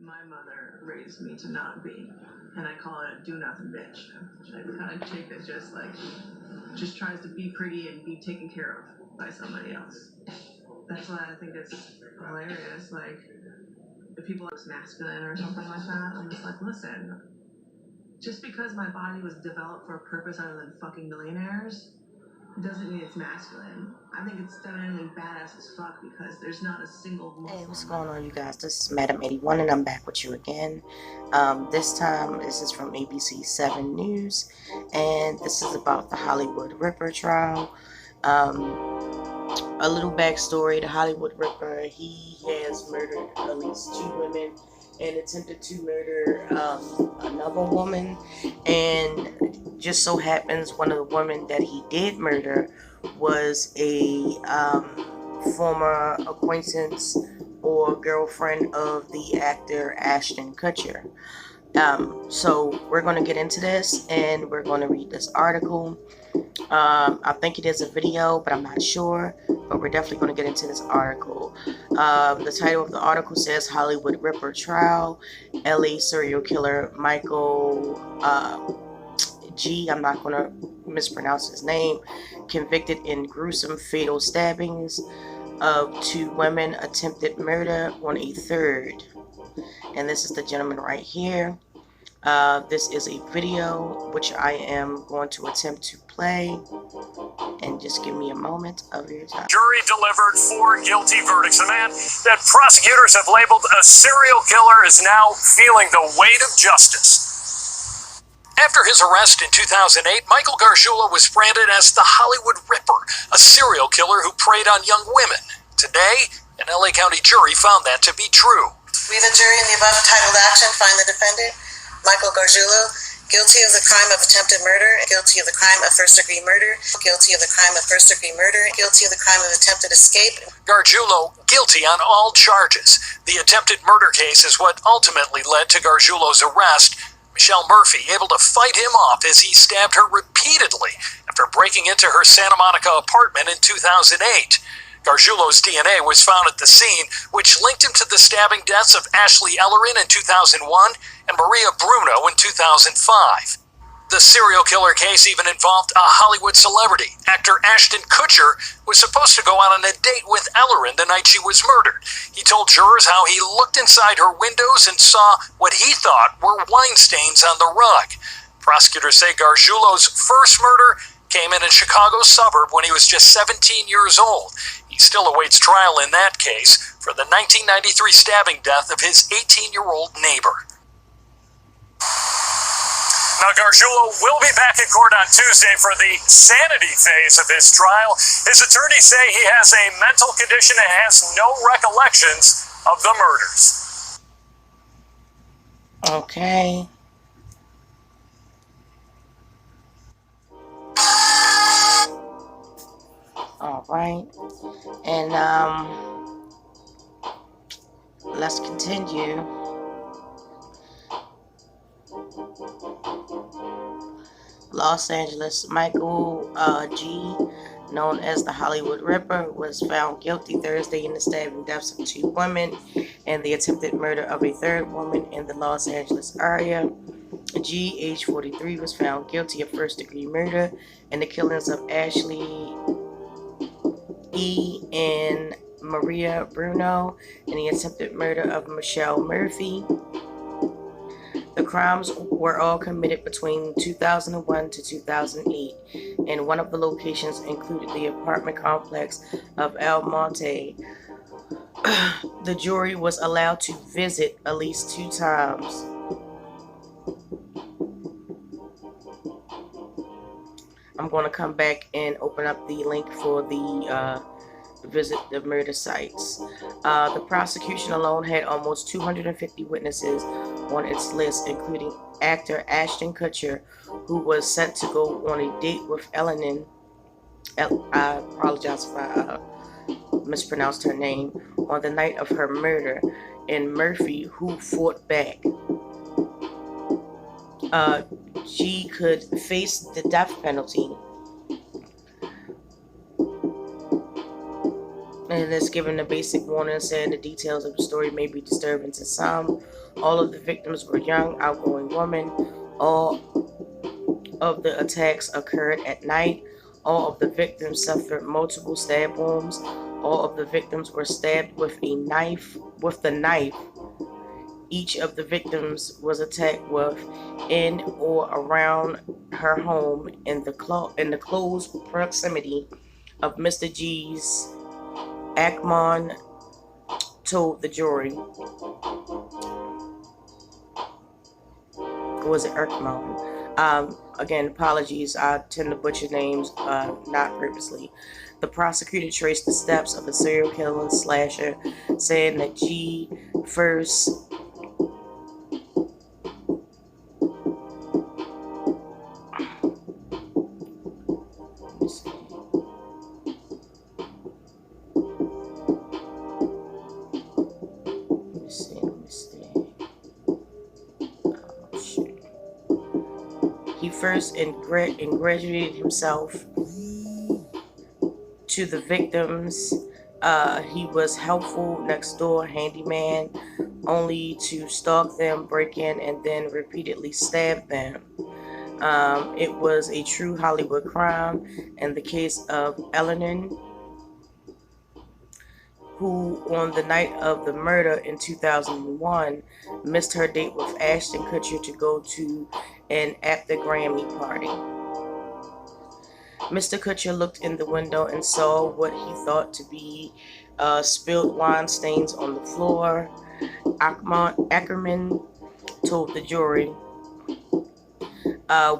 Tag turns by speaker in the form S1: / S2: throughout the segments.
S1: my mother raised me to not be, and I call it a do nothing bitch. I kind of take that just tries to be pretty and be taken care of by somebody else. That's why I think it's hilarious. Like, if people are masculine or something like that, I'm just like, listen, just because my body was developed for a purpose other than fucking millionaires doesn't mean it's masculine. I think it's definitely badass as fuck because there's not a single muscle.
S2: Hey, what's going on, you guys? This is Madam 81 and I'm back with you again. This time, this is from ABC 7 News, and this is about the Hollywood Ripper trial. A little backstory: the Hollywood Ripper, he has murdered at least 2 women and attempted to murder another woman, and just so happens one of the women that he did murder was a former acquaintance or girlfriend of the actor Ashton Kutcher. So we're going to get into this and we're going to read this article. I think it is a video, but I'm not sure. But we're definitely going to get into this article. The title of the article says Hollywood Ripper Trial. LA serial killer Michael I'm not going to mispronounce his name. Convicted in gruesome fatal stabbings of 2 women. Attempted murder on a 3rd. And this is the gentleman right here. This is a video which I am going to attempt to play, and just give me a moment of your time.
S3: Jury delivered 4 guilty verdicts. A man that prosecutors have labeled a serial killer is now feeling the weight of justice. After his arrest in 2008, Michael Gargiulo was branded as the Hollywood Ripper, a serial killer who preyed on young women. Today, an LA County jury found that to be true.
S4: We, the jury, in the above titled action, find the defendant, Michael Gargiulo, guilty of the crime of attempted murder, guilty of the crime of first-degree murder, guilty of the crime of first-degree murder, guilty of the crime of attempted escape.
S3: Gargiulo guilty on all charges. The attempted murder case is what ultimately led to Gargiulo's arrest. Michelle Murphy able to fight him off as he stabbed her repeatedly after breaking into her Santa Monica apartment in 2008. Gargiulo's DNA was found at the scene, which linked him to the stabbing deaths of Ashley Ellerin in 2001 and Maria Bruno in 2005. The serial killer case even involved a Hollywood celebrity. Actor Ashton Kutcher was supposed to go out on a date with Ellerin the night she was murdered. He told jurors how he looked inside her windows and saw what he thought were wine stains on the rug. Prosecutors say Gargiulo's first murder came in a Chicago suburb when he was just 17 years old. He still awaits trial in that case for the 1993 stabbing death of his 18-year-old neighbor. Now, Gargiulo will be back in court on Tuesday for the sanity phase of his trial. His attorneys say he has a mental condition and has no recollections of the murders.
S2: Okay. All right. And let's continue. Los Angeles Michael G., known as the Hollywood Ripper, was found guilty Thursday in the stabbing deaths of 2 women and the attempted murder of a 3rd woman in the Los Angeles area. G., age 43, was found guilty of first-degree murder in the killings of Ashley E. and Maria Bruno and the attempted murder of Michelle Murphy. The crimes were all committed between 2001 to 2008, and one of the locations included the apartment complex of El Monte. The jury was allowed to visit at least 2 times. I'm going to come back and open up the link for the visit the murder sites. The prosecution alone had almost 250 witnesses on its list, including actor Ashton Kutcher, who was sent to go on a date with Ellerin. I apologize if I mispronounced her name, on the night of her murder, and Murphy, who fought back. She could face the death penalty. And it's given a basic warning saying the details of the story may be disturbing to some. All of the victims were young, outgoing women. All of the attacks occurred at night. All of the victims suffered multiple stab wounds. All of the victims were stabbed with the knife. Each of the victims was attacked in or around her home in the close proximity of Mr. G's. Ackman told the jury. Was it Erkman? Again, apologies. I tend to butcher names, not purposely. The prosecutor traced the steps of a serial killer slasher, saying that G first ingratiated himself to the victims. He was helpful next door handyman, only to stalk them, break in, and then repeatedly stab them. It was a true Hollywood crime. In the case of Eleanor, who on the night of the murder in 2001 missed her date with Ashton Kutcher to go to an after Grammy party. Mr. Kutcher looked in the window and saw what he thought to be spilled wine stains on the floor. Ackerman told the jury,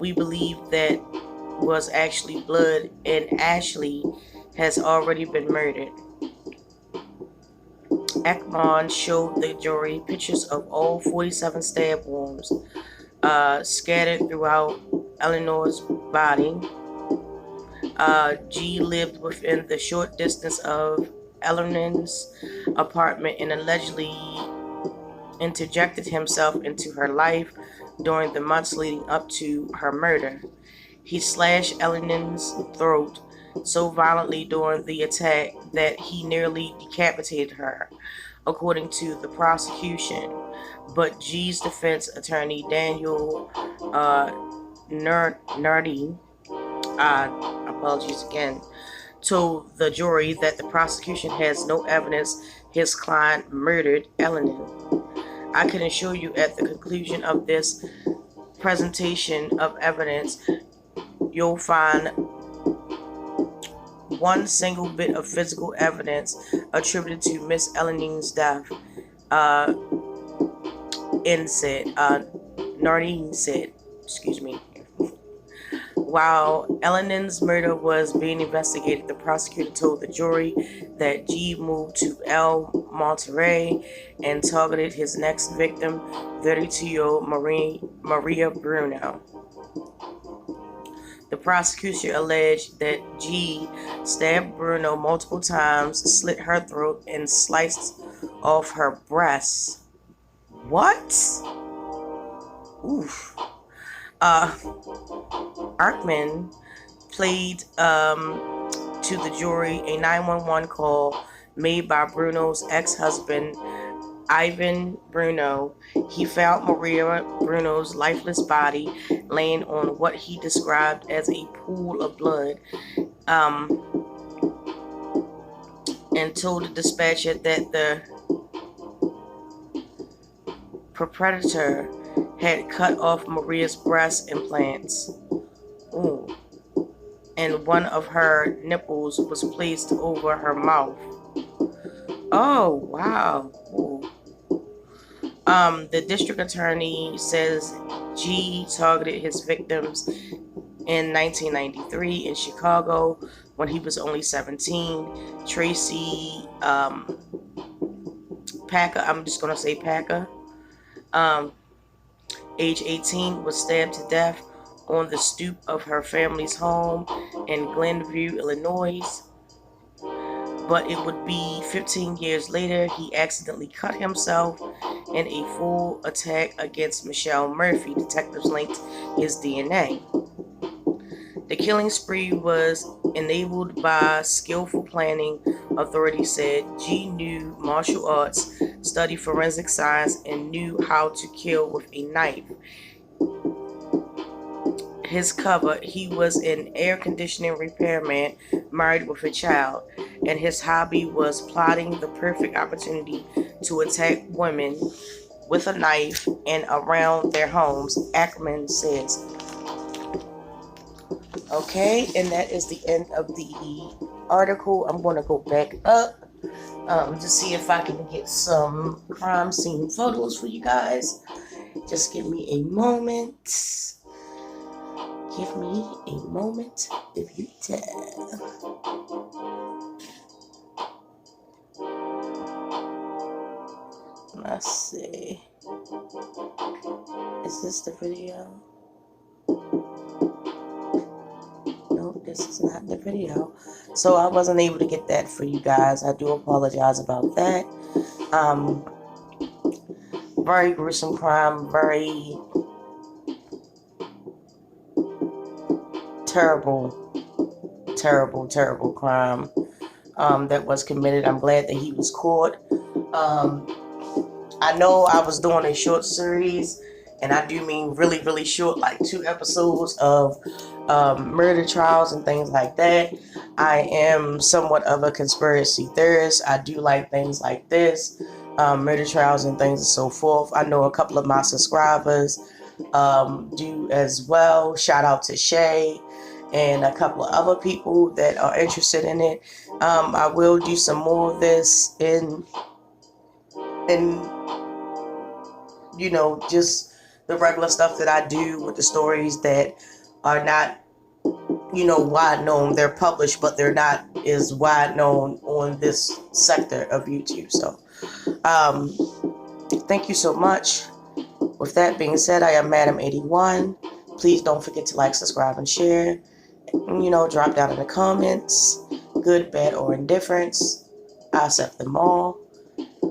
S2: "We believe that was actually blood, and Ashley has already been murdered." Ackman showed the jury pictures of all 47 stab wounds scattered throughout Eleanor's body. G lived within the short distance of Eleanor's apartment and allegedly interjected himself into her life during the months leading up to her murder. He slashed Eleanor's throat so violently during the attack that he nearly decapitated her, according to the prosecution. But G's defense attorney, Daniel Nardi, apologies again, told the jury that the prosecution has no evidence his client murdered Eleanor. "I can assure you at the conclusion of this presentation of evidence, you'll find one single bit of physical evidence attributed to Miss Eleanor's death," Nardine said, excuse me. While Eleanor's murder was being investigated, the prosecutor told the jury that G moved to El Monterey and targeted his next victim, 32-year-old Maria Bruno. The prosecution alleged that G stabbed Bruno multiple times, slit her throat, and sliced off her breasts. What? Oof. Arkman played to the jury a 911 call made by Bruno's ex-husband, Ivan Bruno. He found Maria Bruno's lifeless body laying on what he described as a pool of blood, and told the dispatcher that the perpetrator had cut off Maria's breast implants. Ooh. And one of her nipples was placed over her mouth. Oh, wow. Ooh. The district attorney says G targeted his victims in 1993 in Chicago when he was only 17. Tracy Packer, I'm just going to say Packer, age 18, was stabbed to death on the stoop of her family's home in Glenview, Illinois. But it would be 15 years later he accidentally cut himself in a full attack against Michelle Murphy. Detectives linked his DNA. The killing spree was enabled by skillful planning Authorities said G knew martial arts, studied forensic science, and knew how to kill with a knife. His cover, he was an air conditioning repairman married with a child, and his hobby was plotting the perfect opportunity to attack women with a knife and around their homes, Ackerman says. Okay, and that is the end of the article. I'm going to go back up to see if I can get some crime scene photos for you guys. Just give me a moment. Give me a moment if you dare. Let's see. Is this the video? No, this is not the video. So I wasn't able to get that for you guys. I do apologize about that. Very gruesome crime, very terrible crime that was committed. I'm glad that he was caught. I know I was doing a short series, and I do mean really short, like 2 episodes of murder trials and things like that. I am somewhat of a conspiracy theorist. I do like things like this, murder trials and things and so forth. I know a couple of my subscribers do as well. Shout out to Shay and a couple of other people that are interested in it. I will do some more of this in you know, just the regular stuff that I do with the stories that are not, you know, wide known. They're published, but they're not as wide known on this sector of YouTube. So thank you so much. With that being said, I am Madam81. Please don't forget to like, subscribe, and share. You know, drop down in the comments, good, bad, or indifference. I accept them all.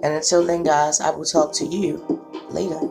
S2: And until then, guys, I will talk to you later.